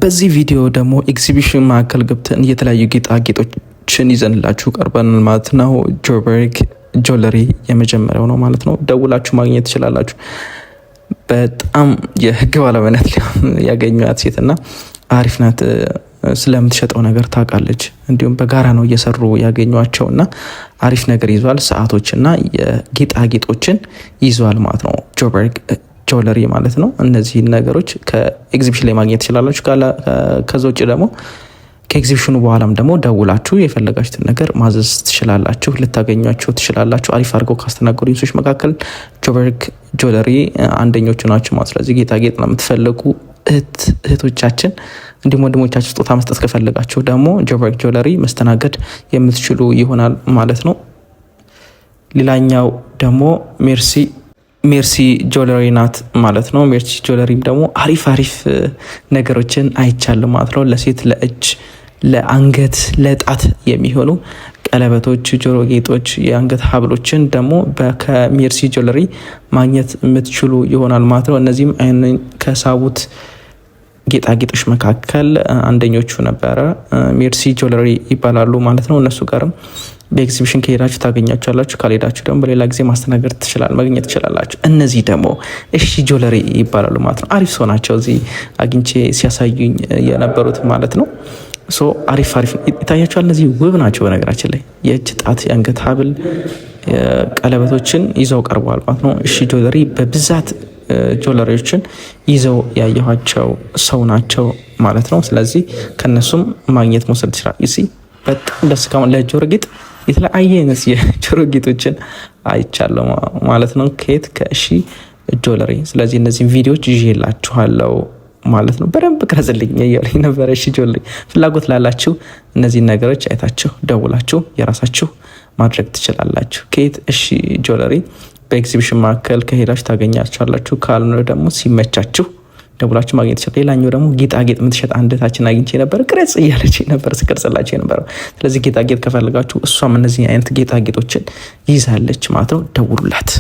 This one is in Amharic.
በዚህ ቪዲዮ ደግሞ ኤግዚቢሽን ማዕከል ገብተን የተለያዩ ጌጣጌጦችን ይዘንላችሁ ቀርበናል ማለት ነው። ጆበርግ ጆለሪ የመጀመሪያው ነው ማለት ነው። ደውላችሁ ማግኘት ትችላላችሁ። በጣም የህግ ባለሙያነት ያገኟት ሴትና አሪፍ ናት። ስለምትሸጠው ነገር ታውቃለች። እንዲሁም በጋራ ነው እየሰሩ ያገኟቸውና አሪፍ ነገር ይዟል። ሰዓቶችና የጌጣጌጦችን ይዟል ማለት ነው። ጆበርግ ጆለሪ ማለት ነው። እነዚህ ነገሮች ከኤግዚቢሽን ላይ ማግኘት ትችላላችሁ። ከዛ ውጭ ደግሞ ከኤግዚቢሽኑ በኋላም ደግሞ ደውላችሁ የፈለጋችሁትን ነገር ማዘዝ ትችላላችሁ፣ ልታገኟቸው ትችላላችሁ። አሪፍ አድርገው ካስተናገዱ ሰዎች መካከል ጆበርግ ጆለሪ አንደኞቹ ናቸው ማለት። ስለዚህ ጌጣጌጥ ነው የምትፈልጉ እህቶቻችን እንዲሁም ወንድሞቻችሁ ስጦታ መስጠት ከፈለጋችሁ ደግሞ ጆበርግ ጆለሪ መስተናገድ የምትችሉ ይሆናል ማለት ነው። ሌላኛው ደግሞ ሜርሲ ጆለሪ ናት ማለት ነው። ሜርሲ ጆለሪም ደግሞ አሪፍ ነገሮችን አይቻልም ማለት ነው። ለሴት ለእጅ፣ ለአንገት፣ ለጣት የሚሆኑ ቀለበቶች፣ ጆሮ ጌጦች፣ የአንገት ሀብሎችን ደግሞ ከሜርሲ ጆለሪ ማግኘት የምትችሉ ይሆናል ማለት ነው። እነዚህም ከሳቡት ጌጣጌጦች መካከል አንደኞቹ ነበረ። ሜርሲ ጆለሪ ይባላሉ ማለት ነው። እነሱ ጋርም በኤግዚቢሽን ከሄዳችሁ ታገኛችኋላችሁ። ካልሄዳችሁ ደግሞ በሌላ ጊዜ ማስተናገድ ማግኘት ትችላላችሁ። እነዚህ ደግሞ እሺ ጆለሪ ይባላሉ ማለት ነው። አሪፍ ሰው ናቸው። እዚህ አግኝቼ ሲያሳዩኝ የነበሩት ማለት ነው። አሪፍ ይታያችኋል። እነዚህ ውብ ናቸው። በነገራችን ላይ የእጅ ጣት፣ የአንገት ሀብል፣ ቀለበቶችን ይዘው ቀርበዋል ማለት ነው። እሺ ጆለሪ በብዛት ጆለሪዎችን ይዘው ያየኋቸው ሰው ናቸው ማለት ነው። ስለዚህ ከነሱም ማግኘት መውሰድ ይችላል። በጣም ደስ ካሁን ለጆሮ ጌጥ የተለያየ አይነት የጆሮ ጌጦችን አይቻለሁ ማለት ነው። ከየት ከእሺ ጆለሪ። ስለዚህ እነዚህን ቪዲዮዎች ይዤላችኋለሁ ማለት ነው። በደንብ ቅረጽልኝ እያለኝ ነበረ። እሺ ጆለሪ ፍላጎት ላላችሁ እነዚህን ነገሮች አይታችሁ ደውላችሁ የራሳችሁ ማድረግ ትችላላችሁ። ከየት እሺ ጆለሪ በኤግዚቢሽን ማዕከል ከሄዳችሁ ታገኛችኋላችሁ። ካልሆነ ደግሞ ሲመቻችሁ ደውላችሁ ማግኘት ይችላል። ሌላኛው ደግሞ ጌጣጌጥ የምትሸጥ አንደታችን አግኝቼ ነበር። ቅረጽ እያለች ነበር ስቀርጽላችሁ የነበረው። ስለዚህ ጌጣጌጥ ከፈልጋችሁ እሷም እነዚህ አይነት ጌጣጌጦችን ይዛለች ማለት ነው። ደውሉላት።